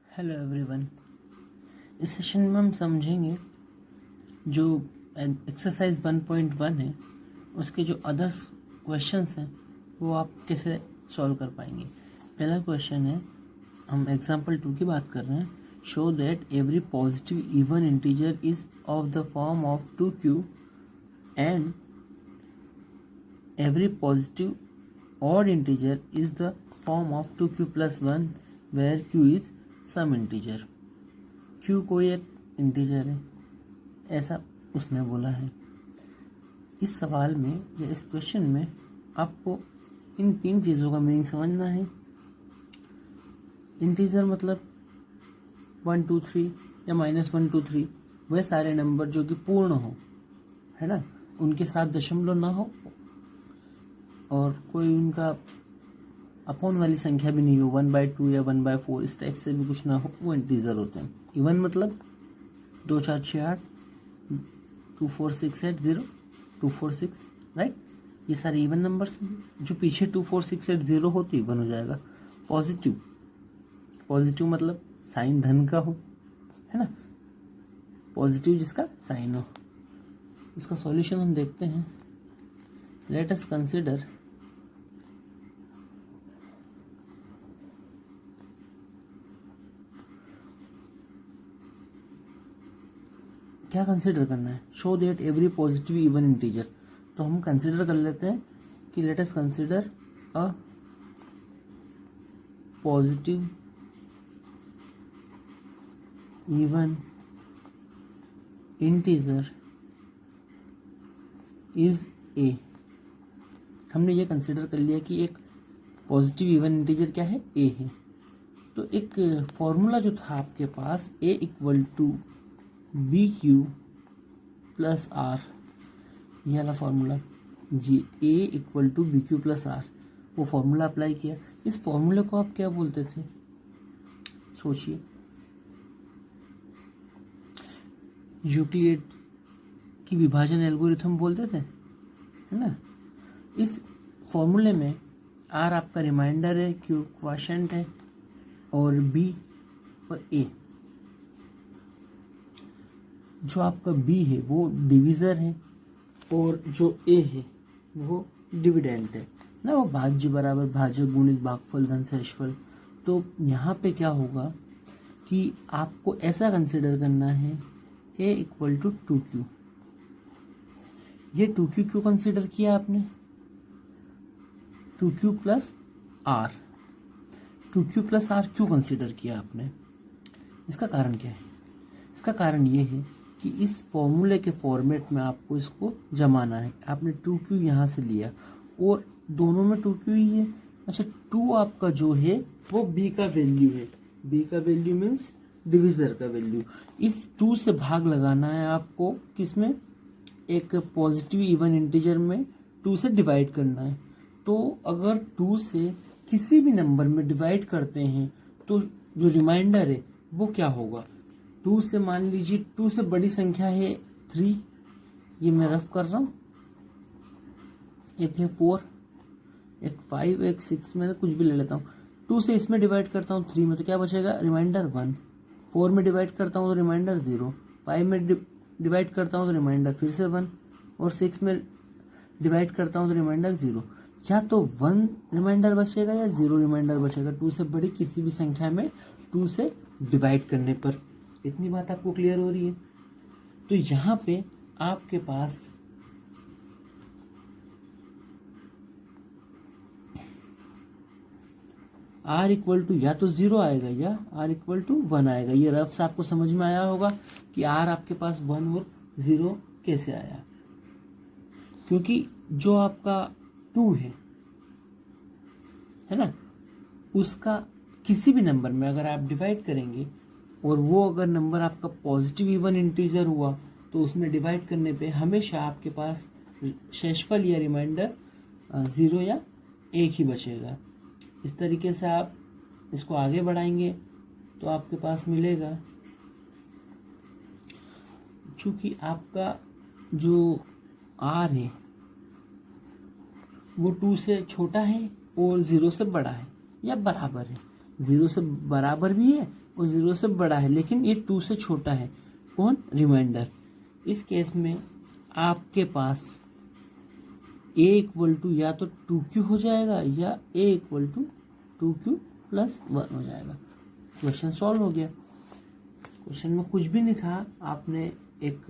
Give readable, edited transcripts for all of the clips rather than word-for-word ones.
Hello everyone. इस session में हम समझेंगे जो एक्सरसाइज 1.1 है उसके जो अदर्स क्वेश्चंस हैं वो आप कैसे सॉल्व कर पाएंगे। पहला क्वेश्चन है, हम एग्जांपल 2 की बात कर रहे हैं। Show that every positive even integer is of the form of 2q and every positive odd integer is the form of 2q + 1 where q is some integer. q कोई एक इंटीजर है, ऐसा उसने बोला है। इस सवाल में या इस क्वेश्चन में आपको इन 3 चीज़ों का मीनिंग समझना है। इंटीजर मतलब 1 2 3 या -1 2 3 वह सारे नंबर जो कि पूर्ण हो, है ना, उनके साथ दशमलव ना हो और कोई उनका अपॉन वाली संख्या भी नहीं हो, 1/2 या 1/4 इस टाइप से भी कुछ ना हो, वो इंटीजर होते हैं। इवन मतलब 2 4 6 8 2 4 6 8 0 2 4 6, राइट। ये सारे इवन नंबर्स जो पीछे 2 4 6 8 0 हो तो इवन हो जाएगा। पॉजिटिव मतलब साइन धन का हो, है ना, पॉजिटिव जिसका साइन हो। इसका सॉल्यूशन हम देखते हैं। लेट अस कंसिडर क्या कंसिडर करना है। Show that every positive even integer, तो हम कंसिडर कर लेते हैं कि late us consider a positive even integer is a. हमने ये कंसिडर कर लिया कि एक पॉजिटिव इवन इंटीजर क्या है, ए है। तो एक फॉर्मूला जो था आपके पास, a = BQ + R, ये वाला फॉर्मूला, ये a = BQ + R, वो फॉर्मूला अप्लाई किया। इस फॉर्मूले को आप क्या बोलते थे, सोचिए। यूक्लिड की विभाजन एल्गोरिथम बोलते थे, है ना। इस फॉर्मूले में R आपका रिमाइंडर है, Q क्वोशिएंट है और B और A, जो आपका B है वो डिविज़र है और जो A है वो डिविडेंट है ना, वो भाज्य बराबर भाजक गुणित भागफल धन शेषफल। तो यहाँ पे क्या होगा कि आपको ऐसा कंसिडर करना है A = 2q। ये 2q क्यों कंसिडर किया आपने, 2q + R, 2q + R क्यों कंसिडर किया आपने, इसका कारण क्या है। इसका कारण ये है कि इस फॉर्मूले के फॉर्मेट में आपको इसको जमाना है। आपने 2q यहाँ से लिया और दोनों में 2q ही है। अच्छा, 2 आपका जो है वो b का वैल्यू है, b का वैल्यू मीन्स डिविज़र का वैल्यू। इस 2 से भाग लगाना है आपको, किसमें, एक पॉजिटिव इवन इंटीजर में 2 से डिवाइड करना है। तो अगर 2 से किसी भी नंबर में डिवाइड करते हैं तो जो रिमाइंडर है वो क्या होगा। 2 से मान लीजिए 2 से बड़ी संख्या है 3, ये मैं रफ कर रहा हूँ, एक है 4, एक 5, एक 6, मैंने कुछ भी ले लेता हूँ। 2 से इसमें डिवाइड करता हूँ 3 में तो क्या बचेगा, रिमाइंडर 1। 4 में डिवाइड करता हूँ तो रिमाइंडर 0। 5 में डिवाइड करता हूँ तो रिमाइंडर फिर से 1 और 6 में डिवाइड करता हूँ तो रिमाइंडर 0। या तो 1 रिमाइंडर बचेगा या 0 रिमाइंडर बचेगा 2 से बड़ी किसी भी संख्या में 2 से डिवाइड करने पर। इतनी बात आपको क्लियर हो रही है। तो यहाँ पे आपके पास R = या तो 0 आएगा या R = 1 आएगा। ये रफ से आपको समझ में आया होगा कि R आपके पास 1 और 0 कैसे आया, क्योंकि जो आपका 2 है ना, उसका किसी भी नंबर में अगर आप डिवाइड करेंगे और वो अगर नंबर आपका पॉजिटिव इवन इंटीजर हुआ तो उसमें डिवाइड करने पे हमेशा आपके पास शेषफल या रिमाइंडर 0 या 1 ही बचेगा। इस तरीके से आप इसको आगे बढ़ाएंगे तो आपके पास मिलेगा, चूँकि आपका जो R है वो 2 से छोटा है और 0 से बड़ा है या बराबर है। 0 से बराबर भी है और 0 से बड़ा है, लेकिन ये 2 से छोटा है। कौन? रिमाइंडर। इस केस में आपके पास a इक्वल टू या तो 2q हो जाएगा या a equal to 2q plus 1 हो जाएगा। क्वेश्चन सॉल्व हो गया। क्वेश्चन में कुछ भी नहीं था, आपने एक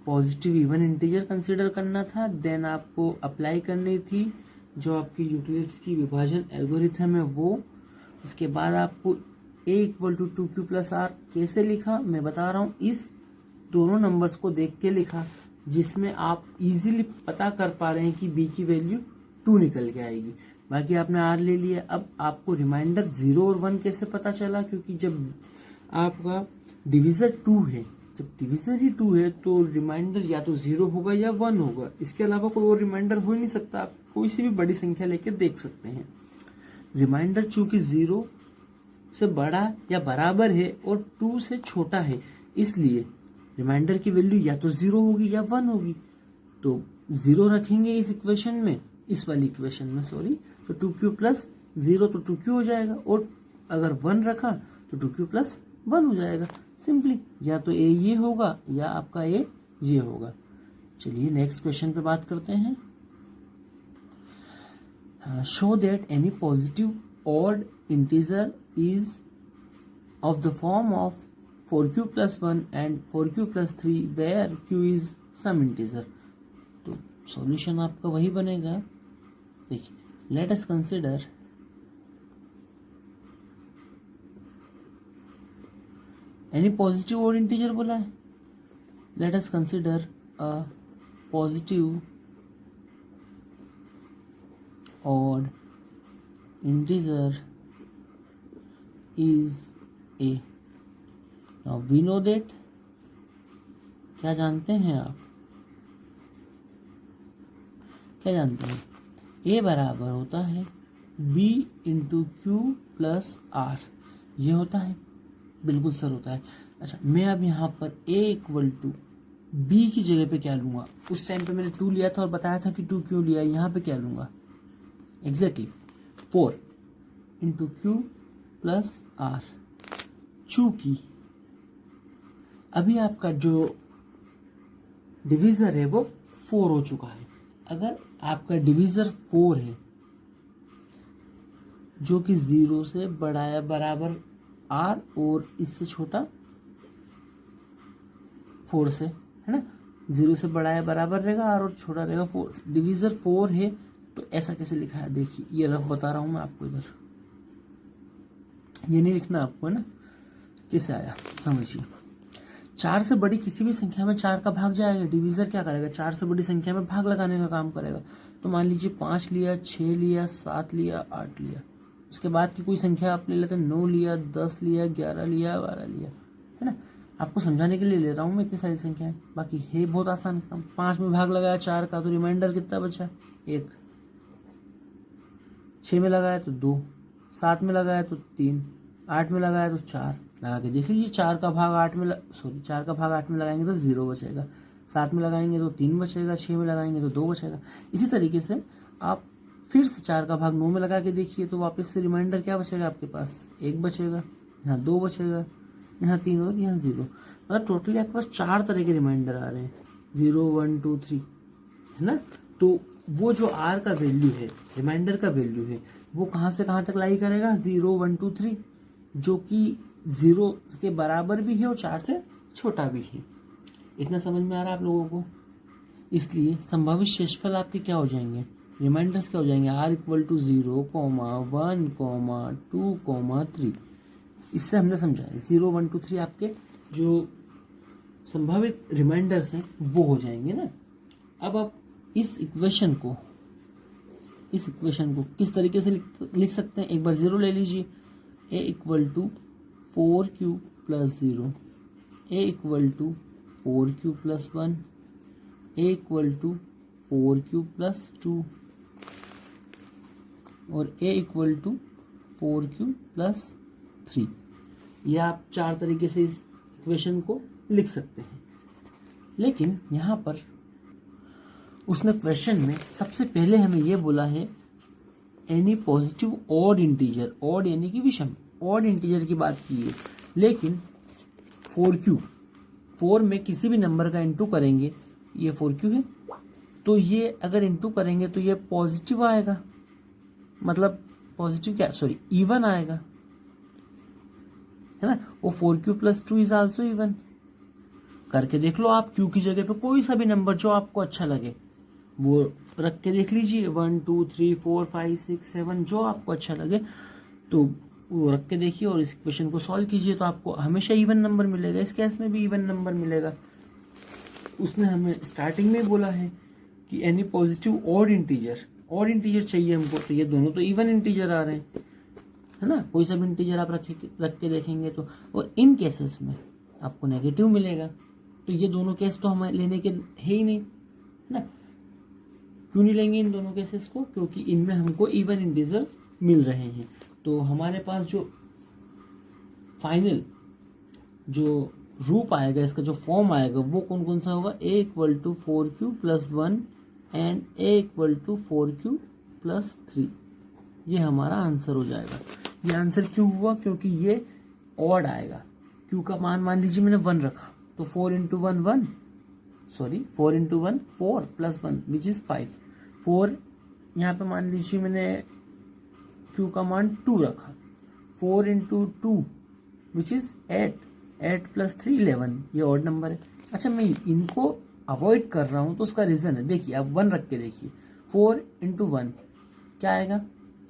पॉजिटिव इवन इंटीजर कंसीडर करना था, देन आपको अप्लाई करनी थी जो आपकी यूटिलिटीज की विभाजन एल्गोरिथम है वो। उसके बाद आपको a equal to 2q plus r कैसे लिखा मैं बता रहा हूँ। इस दोनों नंबर्स को देख के लिखा, जिसमें आप इजीली पता कर पा रहे हैं कि b की वैल्यू 2 निकल के आएगी। बाकी आपने r ले लिया। अब आपको रिमाइंडर 0 और 1 कैसे पता चला? क्योंकि जब आपका डिविजर 2 है, जब डिविजर ही 2 है तो रिमाइंडर या तो 0 होगा या 1 होगा। इसके अलावा कोई और रिमाइंडर हो ही नहीं सकता। आप कोई सी भी बड़ी संख्या लेके देख सकते हैं। रिमाइंडर चूंकि 0 से बड़ा या बराबर है और 2 से छोटा है, इसलिए रिमाइंडर की वैल्यू या तो 0 होगी या 1 होगी। तो 0 रखेंगे इस इक्वेशन में, इस वाली इक्वेशन में सॉरी, तो 2q प्लस 0 तो 2q हो जाएगा, और अगर 1 रखा तो 2q प्लस 1 हो जाएगा। सिंपली या तो a ये होगा या आपका a ये होगा। चलिए नेक्स्ट क्वेश्चन पे बात करते हैं। Show that any positive odd integer is of the form of 4q plus 1 and 4q plus 3 where q is some integer. तो सॉल्यूशन आपका वही बनेगा। देखिए, let us consider any positive odd integer बोला है। Let us consider a positive odd integer is a. Now we know that, क्या जानते हैं आप? क्या जानते हैं? a बराबर होता है b into q plus r. ये होता है, बिल्कुल सर होता है। अच्छा, मैं अब यहाँ पर a इक्वल टू b की जगह पे क्या लूँगा? उस टाइम पे मैंने 2 लिया था और बताया था कि 2 क्यों लिया। यहाँ पे क्या लूँगा? Exactly 4 into q plus r. चूंकि अभी आपका जो डिवीजर है वो 4 हो चुका है। अगर आपका डिवीजर 4 है जो कि 0 से बड़ा या बराबर आर और इससे छोटा 4 से, है ना, 0 से बड़ा या बराबर रहेगा आर और छोटा रहेगा 4। डिवीजर 4 है तो ऐसा कैसे लिखा है? देखिए, ये रफ बता रहा हूं मैं आपको। इधर ये नहीं लिखना आपको, है ना। कैसे आया समझिए। 4 से बड़ी किसी भी संख्या में 4 का भाग जाएगा। डिवीजर क्या करेगा? 4 से बड़ी संख्या में भाग लगाने का काम करेगा। तो मान लीजिए 5 लिया, 6 लिया, 7 लिया, 8 लिया। उसके बाद की कोई संख्या आप ले लेते हैं, 9 लिया, 10 लिया, 11 लिया, 12 लिया, है ना। आपको समझाने के लिए ले रहा हूँ मैं इतनी सारी संख्याएं। बाकी है बहुत आसान काम। 5 में भाग लगाया 4 का तो रिमाइंडर कितना बचा? 1। 6 में लगाया तो 2, 7 में लगाया तो 3, 8 में लगाया तो 4। लगा के देख लीजिए। 4 का भाग 8 में 4 का भाग 8 में लगाएंगे तो 0 बचेगा। 7 में लगाएंगे तो 3 बचेगा। 6 में लगाएंगे तो 2 बचेगा। इसी तरीके से आप फिर से 4 का भाग 9 में लगा के देखिए तो वापस से रिमाइंडर क्या बचेगा आपके पास? 1 बचेगा, यहाँ 2 बचेगा, यहाँ 3 और यहाँ 0। मतलब टोटली आपके पास 4 तरह के रिमाइंडर आ रहे हैं, 0, 1, 2, 3, है ना। तो वो जो आर का वैल्यू है, रिमाइंडर का वैल्यू है, वो कहाँ से कहाँ तक लाई करेगा? 0, 1, 2, 3, जो कि 0 के बराबर भी है और 4 से छोटा भी है। इतना समझ में आ रहा है आप लोगों को? इसलिए संभावित शेषफल आपके क्या हो जाएंगे? रिमाइंडर्स क्या हो जाएंगे? r equal to 0, 1, 2, 3। इससे हमने समझा है 0, 1, 2, 3 आपके जो संभावित रिमाइंडर्स हैं वो हो जाएंगे ना। अब आप इस इक्वेशन को किस तरीके से लिख सकते हैं? एक बार 0 ले लीजिए। a equal to 4q plus 0, a equal to 4q plus 1, a equal to 4q plus 2 और a equal to 4q plus 3। यह आप 4 तरीके से इस इक्वेशन को लिख सकते हैं। लेकिन यहाँ पर उसने क्वेश्चन में सबसे पहले हमें यह बोला है any positive odd integer, odd यानी कि विषम, ऑड इंटीजर की बात की है। लेकिन 4q, 4 में किसी भी नंबर का इंटू करेंगे, ये 4q है, तो ये अगर इंटू करेंगे तो ये पॉजिटिव आएगा, मतलब पॉजिटिव क्या, सॉरी इवन आएगा, है ना। वो 4q plus 2 is also even. करके देख लो आप, q की जगह पे कोई सा भी नंबर जो आपको अच्छा लगे वो रख के देख लीजिए, 1 2 3 4 5 6 7 जो आपको अच्छा लगे तो वो रख के देखिए और इस क्वेश्चन को सॉल्व कीजिए, तो आपको हमेशा इवन नंबर मिलेगा। इस केस में भी इवन नंबर मिलेगा। उसने हमें स्टार्टिंग में बोला है कि एनी पॉजिटिव ऑड इंटीजर चाहिए हमको, तो ये दोनों तो इवन इंटीजर आ रहे हैं, है ना। कोई सा भी इंटीजर आप रख के देखेंगे तो, और इन केसेस में आपको नेगेटिव मिलेगा, तो ये दोनों केस तो हमें लेने के है ही नहीं, है ना। क्यों नहीं लेंगे इन दोनों केसेस को, क्योंकि इनमें हमको इवन इंटीजर्स मिल रहे हैं। तो हमारे पास जो फाइनल जो रूप आएगा, इसका जो फॉर्म आएगा वो कौन कौन सा होगा, a = 4q + 1 and a = 4q + 3। ये हमारा आंसर हो जाएगा। ये आंसर क्यों हुआ, क्योंकि ये ऑड आएगा। q का मान लीजिए मैंने 1 रखा, तो 4 × 1 1, सॉरी 4 × 1 4 + 1 विच इज 5। 4 यहाँ पे मान लीजिए मैंने q का मान 2 रखा, 4 × 2 विच इज 8, 8 + 3 11, ये ऑड नंबर है। अच्छा, मैं इनको अवॉइड कर रहा हूँ तो उसका रीजन है, देखिए आप 1 रख के देखिए, 4 × 1 क्या आएगा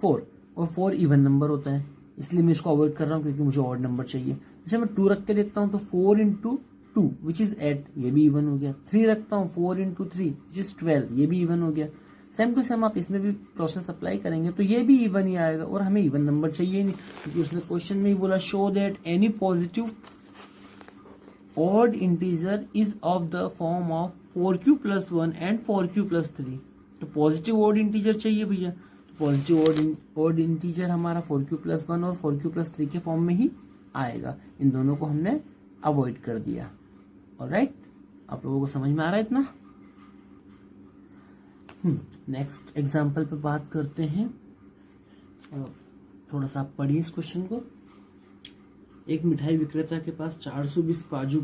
4, और 4 इवन नंबर होता है, इसलिए मैं इसको अवॉइड कर रहा हूँ क्योंकि मुझे ऑड नंबर चाहिए। अच्छा, मैं 2 रख के देखता हूँ तो 4 × 2 विच इज 8, ये भी इवन हो गया। 3 रखता हूँ, 4 × 3 विच इज 12, ये भी इवन हो गया। सेम टू सेम आप इसमें भी प्रोसेस अप्लाई करेंगे तो ये भी इवन ही आएगा, और हमें इवन नंबर चाहिए नहीं, क्योंकि उसने क्वेश्चन में ही बोला show that any positive odd integer is of the form of 4q + 1 and 4q + 3। तो पॉजिटिव ऑड इंटीजर चाहिए भैया, तो पॉजिटिव ऑड इंटीजर हमारा 4q + 1 और 4q + 3 के फॉर्म में ही आएगा। इन दोनों को हमने अवॉइड कर दिया। ऑलराइट, आप लोगों को समझ में आ रहा है इतना। नेक्स्ट एग्जाम्पल पे बात करते हैं। थोड़ा सा आप पढ़िए इस क्वेश्चन को। एक मिठाई विक्रेता के पास 420 काजू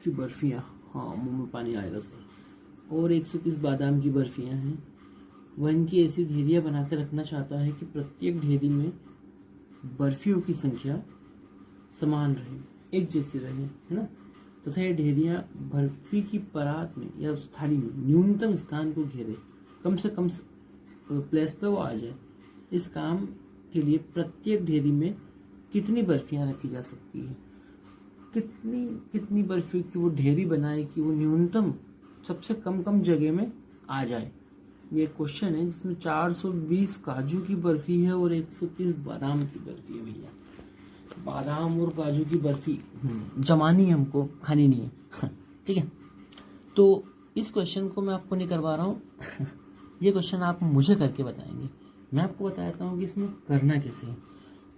की बर्फियां, हाँ मुंह में पानी आएगा सर, और 130 बादाम की बर्फियां हैं। वह इनकी ऐसी ढेरियां बनाकर रखना चाहता है कि प्रत्येक ढेरी में बर्फियों की संख्या समान रहे, एक जैसी रहे, है ना, तथा ये ढेरियां बर्फी की परात में या उस थाली में न्यूनतम स्थान को घेरे, कम से कम प्लेस पे वो आ जाए। इस काम के लिए प्रत्येक ढेरी में कितनी बर्फियां रखी जा सकती है, कितनी बर्फी की वो ढेरी बनाए कि वो न्यूनतम सबसे कम जगह में आ जाए। ये क्वेश्चन है जिसमें 420 काजू की बर्फी है और 130 बादाम की बर्फी है। भैया बादाम और काजू की बर्फी जमानी है, हमको खानी नहीं है। ठीक है, तो इस क्वेश्चन को मैं आपको नहीं करवा रहा हूँ ये क्वेश्चन आप मुझे करके बताएंगे। मैं आपको बताता हूँ कि इसमें करना कैसे है।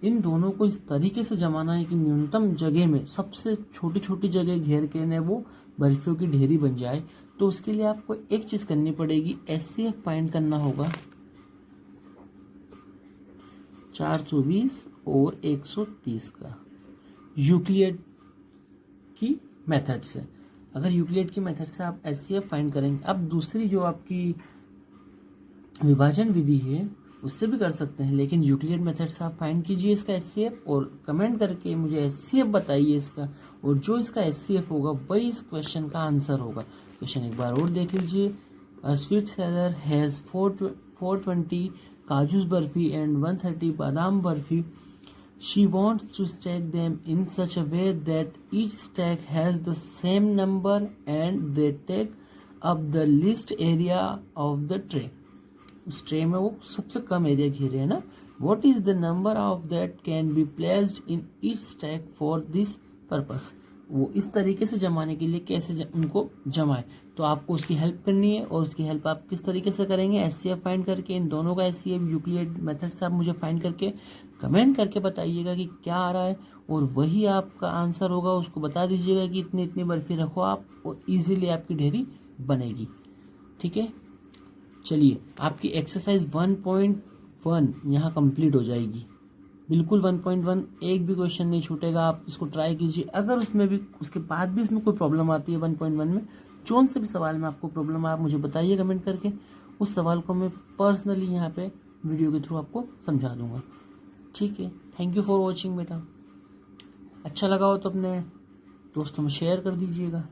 इन दोनों को इस तरीके से जमाना है कि न्यूनतम जगह में सबसे छोटी छोटी जगह घेर के ने वो बर्फियों की ढेरी बन जाए। तो उसके लिए आपको एक चीज करनी पड़ेगी, एचसीएफ फाइंड करना होगा 420 और 130 का यूक्लिड की मेथड से। अगर यूक्लिड की मेथड से आप एचसीएफ फाइंड करेंगे, अब दूसरी जो आपकी विभाजन विधि है उससे भी कर सकते हैं, लेकिन यूक्लिड मेथड से आप फाइंड कीजिए इसका एचसीएफ और कमेंट करके मुझे एचसीएफ बताइए इसका, और जो इसका एचसीएफ होगा वही इस क्वेश्चन का आंसर होगा। क्वेश्चन एक बार और देख लीजिए। स्वीट सेलर हैज 420 काजूस barfi and 130 badam barfi. She wants to stack them in such a way that each stack has the same number and they take up the least area of the tray. उस tray में वो सबसे कम area घेरे है ना। What is the number of that can be placed in each stack for this purpose? वो इस तरीके से जमाने के लिए कैसे उनको जमाए, तो आपको उसकी हेल्प करनी है। और उसकी हेल्प आप किस तरीके से करेंगे, एचसीएफ फाइंड करके। इन दोनों का एचसीएफ यूक्लिड मेथड से आप मुझे फाइंड करके कमेंट करके बताइएगा कि क्या आ रहा है, और वही आपका आंसर होगा। उसको बता दीजिएगा कि इतनी इतनी बर्फी रखो आप, और इजीली आपकी ढेरी बनेगी। ठीक है, चलिए आपकी एक्सरसाइज 1.1 यहाँ कंप्लीट हो जाएगी। बिल्कुल 1.1 एक भी क्वेश्चन नहीं छूटेगा, आप इसको ट्राई कीजिए। अगर उसमें भी उसके बाद भी इसमें कोई प्रॉब्लम आती है 1.1 में, जौन से भी सवाल में आपको प्रॉब्लम है आप मुझे बताइए कमेंट करके, उस सवाल को मैं पर्सनली यहाँ पे वीडियो के थ्रू आपको समझा दूंगा। ठीक है, थैंक यू फॉर वॉचिंग बेटा। अच्छा लगा हो तो अपने दोस्तों में शेयर कर दीजिएगा।